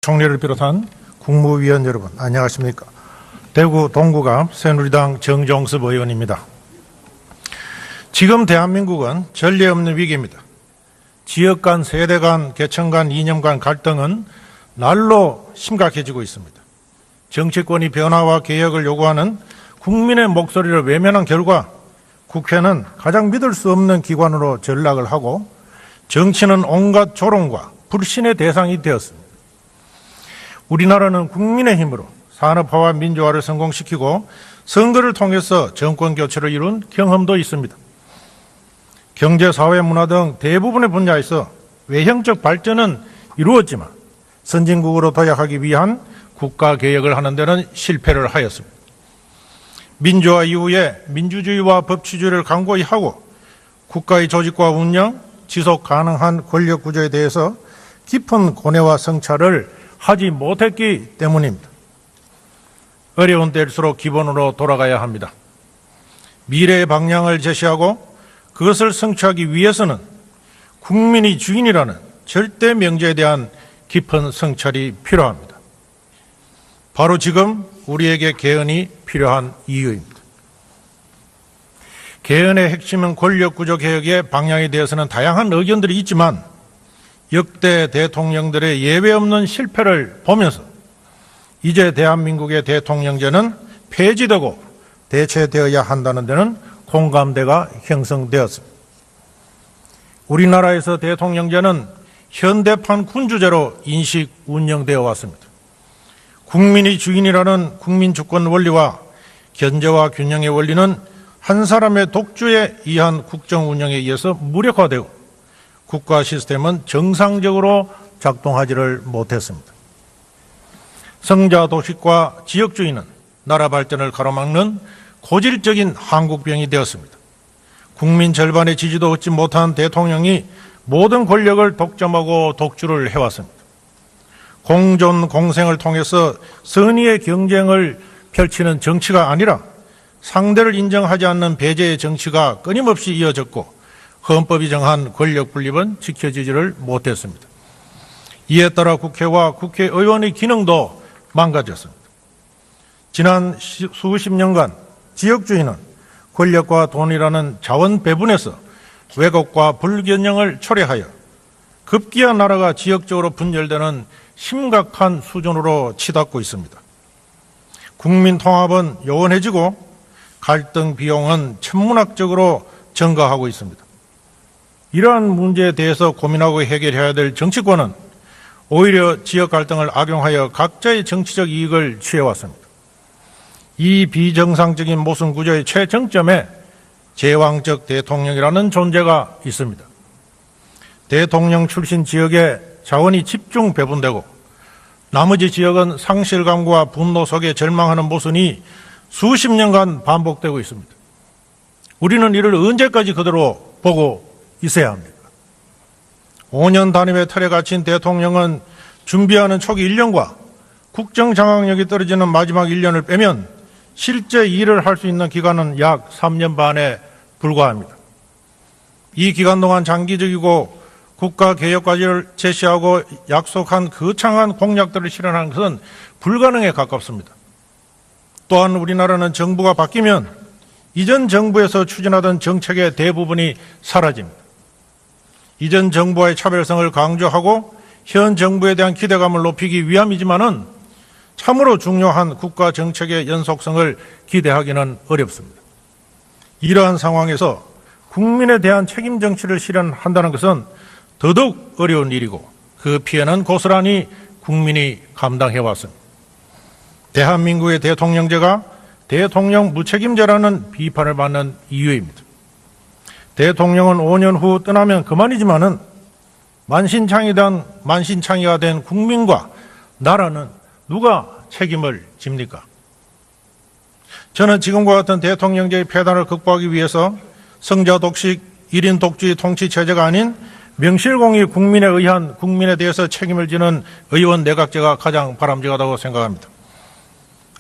총리를 비롯한 국무위원 여러분, 안녕하십니까. 대구 동구갑 새누리당 정종섭 의원입니다. 지금 대한민국은 전례 없는 위기입니다. 지역 간, 세대 간, 계층 간, 이념 간 갈등은 날로 심각해지고 있습니다. 정치권이 변화와 개혁을 요구하는 국민의 목소리를 외면한 결과 국회는 가장 믿을 수 없는 기관으로 전락을 하고 정치는 온갖 조롱과 불신의 대상이 되었습니다. 우리나라는 국민의 힘으로 산업화와 민주화를 성공시키고 선거를 통해서 정권 교체를 이룬 경험도 있습니다. 경제, 사회, 문화 등 대부분의 분야에서 외형적 발전은 이루었지만 선진국으로 도약하기 위한 국가 개혁을 하는 데는 실패를 하였습니다. 민주화 이후에 민주주의와 법치주의를 강고히 하고 국가의 조직과 운영, 지속 가능한 권력 구조에 대해서 깊은 고뇌와 성찰을 하지 못했기 때문입니다. 어려운 때일수록 기본으로 돌아가야 합니다. 미래의 방향을 제시하고 그것을 성취하기 위해서는 국민이 주인이라는 절대 명제에 대한 깊은 성찰이 필요합니다. 바로 지금 우리에게 개헌이 필요한 이유입니다. 개헌의 핵심은 권력구조 개혁의 방향에 대해서는 다양한 의견들이 있지만 역대 대통령들의 예외 없는 실패를 보면서 이제 대한민국의 대통령제는 폐지되고 대체되어야 한다는 데는 공감대가 형성되었습니다. 우리나라에서 대통령제는 현대판 군주제로 인식 운영되어 왔습니다. 국민이 주인이라는 국민주권 원리와 견제와 균형의 원리는 한 사람의 독주에 의한 국정 운영에 의해서 무력화되고 국가 시스템은 정상적으로 작동하지를 못했습니다. 성자 도식과 지역주의는 나라 발전을 가로막는 고질적인 한국병이 되었습니다. 국민 절반의 지지도 얻지 못한 대통령이 모든 권력을 독점하고 독주를 해왔습니다. 공존 공생을 통해서 선의의 경쟁을 펼치는 정치가 아니라 상대를 인정하지 않는 배제의 정치가 끊임없이 이어졌고 헌법이 정한 권력 분립은 지켜지지를 못했습니다. 이에 따라 국회와 국회의원의 기능도 망가졌습니다. 지난 수십 년간 지역주의는 권력과 돈이라는 자원 배분에서 왜곡과 불균형을 초래하여 급기야 나라가 지역적으로 분열되는 심각한 수준으로 치닫고 있습니다. 국민 통합은 요원해지고 갈등 비용은 천문학적으로 증가하고 있습니다. 이러한 문제에 대해서 고민하고 해결해야 될 정치권은 오히려 지역 갈등을 악용하여 각자의 정치적 이익을 취해왔습니다. 이 비정상적인 모순 구조의 최정점에 제왕적 대통령이라는 존재가 있습니다. 대통령 출신 지역에 자원이 집중 배분되고 나머지 지역은 상실감과 분노 속에 절망하는 모순이 수십 년간 반복되고 있습니다. 우리는 이를 언제까지 그대로 보고 있어야 합니까? 5년 단임의 틀에 갇힌 대통령은 준비하는 초기 1년과 국정 장악력이 떨어지는 마지막 1년을 빼면 실제 일을 할 수 있는 기간은 약 3년 반에 불과합니다. 이 기간 동안 장기적이고 국가 개혁과제를 제시하고 약속한 거창한 공약들을 실현하는 것은 불가능에 가깝습니다. 또한 우리나라는 정부가 바뀌면 이전 정부에서 추진하던 정책의 대부분이 사라집니다. 이전 정부와의 차별성을 강조하고 현 정부에 대한 기대감을 높이기 위함이지만은 참으로 중요한 국가 정책의 연속성을 기대하기는 어렵습니다. 이러한 상황에서 국민에 대한 책임 정치를 실현한다는 것은 더더욱 어려운 일이고 그 피해는 고스란히 국민이 감당해 왔습니다. 대한민국의 대통령제가 대통령 무책임제라는 비판을 받는 이유입니다. 대통령은 5년 후 떠나면 그만이지만은 만신창이가 된 국민과 나라는 누가 책임을 집니까? 저는 지금과 같은 대통령제의 폐단을 극복하기 위해서 성자 독식, 1인 독주의 통치 체제가 아닌 명실공히 국민에 의한 국민에 대해서 책임을 지는 의원 내각제가 가장 바람직하다고 생각합니다.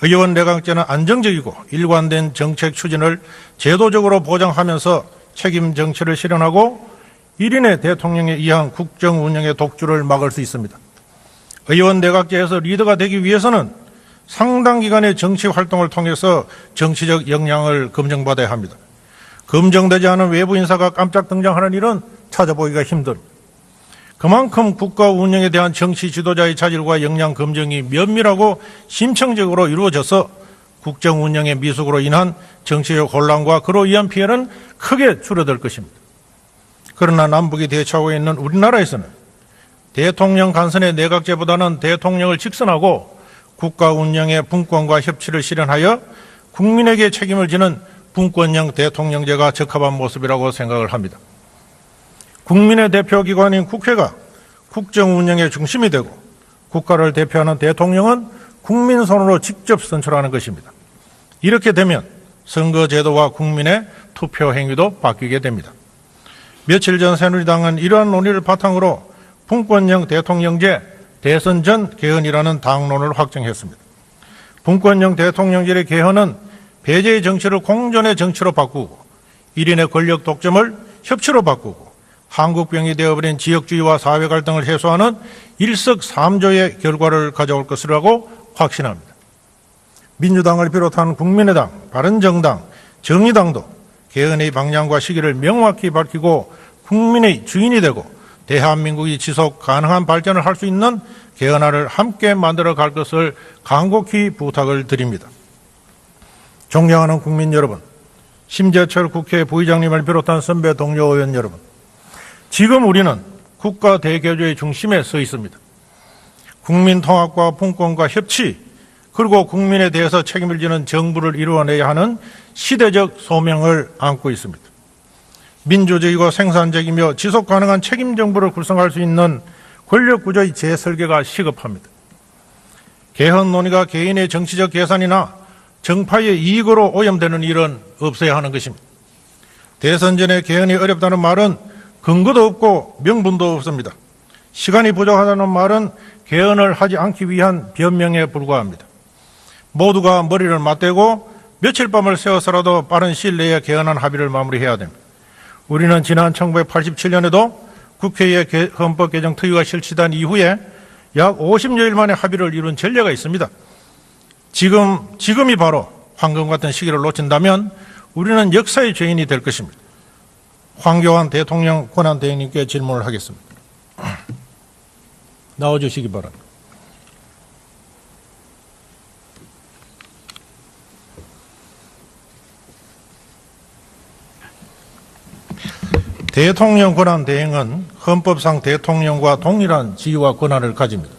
의원 내각제는 안정적이고 일관된 정책 추진을 제도적으로 보장하면서 책임 정치를 실현하고 1인의 대통령에 의한 국정 운영의 독주를 막을 수 있습니다. 의원 내각제에서 리더가 되기 위해서는 상당 기간의 정치 활동을 통해서 정치적 역량을 검증받아야 합니다. 검증되지 않은 외부 인사가 깜짝 등장하는 일은 찾아보기가 힘듭니다. 그만큼 국가 운영에 대한 정치 지도자의 자질과 역량 검증이 면밀하고 심층적으로 이루어져서 국정 운영의 미숙으로 인한 정치적 혼란과 그로 인한 피해는 크게 줄어들 것입니다. 그러나 남북이 대처하고 있는 우리나라에서는 대통령 간선의 내각제보다는 대통령을 직선하고 국가 운영의 분권과 협치를 실현하여 국민에게 책임을 지는 분권형 대통령제가 적합한 모습이라고 생각을 합니다. 국민의 대표기관인 국회가 국정 운영의 중심이 되고 국가를 대표하는 대통령은 국민 손으로 직접 선출하는 것입니다. 이렇게 되면 선거제도와 국민의 투표 행위도 바뀌게 됩니다. 며칠 전 새누리당은 이러한 논의를 바탕으로 분권형 대통령제 대선 전 개헌이라는 당론을 확정했습니다. 분권형 대통령제의 개헌은 배제의 정치를 공존의 정치로 바꾸고 1인의 권력 독점을 협치로 바꾸고 한국병이 되어버린 지역주의와 사회 갈등을 해소하는 일석삼조의 결과를 가져올 것이라고 확신합니다. 민주당을 비롯한 국민의당, 바른정당, 정의당도 개헌의 방향과 시기를 명확히 밝히고 국민의 주인이 되고 대한민국이 지속 가능한 발전을 할 수 있는 개헌안을 함께 만들어 갈 것을 간곡히 부탁을 드립니다. 존경하는 국민 여러분, 심재철 국회 부의장님을 비롯한 선배 동료 의원 여러분, 지금 우리는 국가 대개조의 중심에 서 있습니다. 국민 통합과 분권과 협치, 그리고 국민에 대해서 책임을 지는 정부를 이루어내야 하는 시대적 소명을 안고 있습니다. 민주적이고 생산적이며 지속 가능한 책임 정부를 구성할 수 있는 권력 구조의 재설계가 시급합니다. 개헌 논의가 개인의 정치적 계산이나 정파의 이익으로 오염되는 일은 없어야 하는 것입니다. 대선 전에 개헌이 어렵다는 말은 근거도 없고 명분도 없습니다. 시간이 부족하다는 말은 개헌을 하지 않기 위한 변명에 불과합니다. 모두가 머리를 맞대고 며칠 밤을 새워서라도 빠른 시일 내에 개헌안 합의를 마무리해야 됩니다. 우리는 지난 1987년에도 국회의 헌법 개정 특위가 실시된 이후에 약 50여일 만에 합의를 이룬 전례가 있습니다. 지금이 바로 황금 같은 시기를 놓친다면 우리는 역사의 죄인이 될 것입니다. 황교안 대통령 권한대행님께 질문을 하겠습니다. 나와주시기 바랍니다. 대통령 권한 대행은 헌법상 대통령과 동일한 지위와 권한을 가집니다.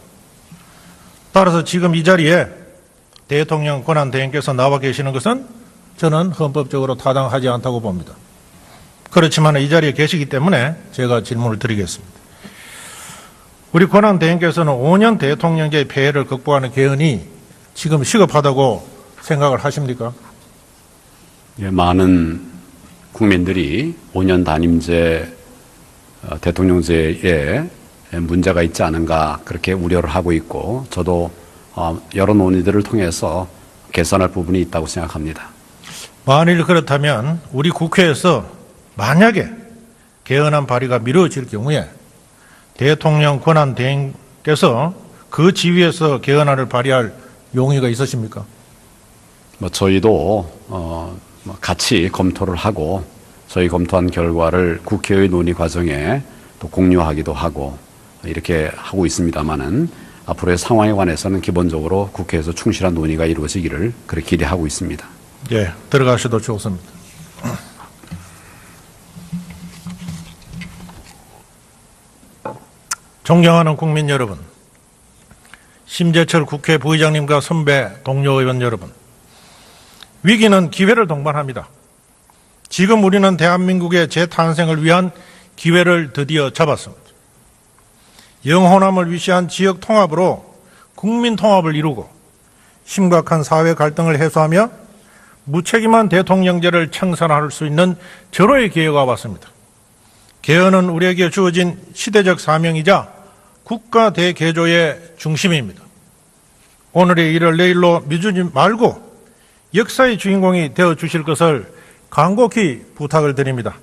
따라서 지금 이 자리에 대통령 권한 대행께서 나와 계시는 것은 저는 헌법적으로 타당하지 않다고 봅니다. 그렇지만 이 자리에 계시기 때문에 제가 질문을 드리겠습니다. 우리 권한 대행께서는 5년 대통령제의 폐해를 극복하는 개헌이 지금 시급하다고 생각을 하십니까? 예, 많은 국민들이 5년 단임제 대통령제에 문제가 있지 않은가 그렇게 우려를 하고 있고 저도 여러 논의들을 통해서 개선할 부분이 있다고 생각합니다. 만일 그렇다면 우리 국회에서 만약에 개헌안 발의가 미뤄질 경우에 대통령 권한 대행께서 그 지위에서 개헌안을 발의할 용의가 있으십니까? 저희도 같이 검토를 하고 저희 검토한 결과를 국회의 논의 과정에 또 공유하기도 하고 이렇게 하고 있습니다만은 앞으로의 상황에 관해서는 기본적으로 국회에서 충실한 논의가 이루어지기를 그렇게 기대하고 있습니다. 예, 들어가셔도 좋습니다. 존경하는 국민 여러분, 심재철 국회 부의장님과 선배 동료 의원 여러분, 위기는 기회를 동반합니다. 지금 우리는 대한민국의 재탄생을 위한 기회를 드디어 잡았습니다. 영혼함을 위시한 지역 통합으로 국민 통합을 이루고 심각한 사회 갈등을 해소하며 무책임한 대통령제를 청산할 수 있는 절호의 기회가 왔습니다. 개헌은 우리에게 주어진 시대적 사명이자 국가 대개조의 중심입니다. 오늘의 일을 내일로 미루지 말고 역사의 주인공이 되어주실 것을 간곡히 부탁을 드립니다.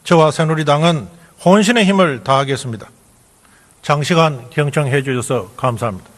저와 새누리당은 혼신의 힘을 다하겠습니다. 장시간 경청해 주셔서 감사합니다.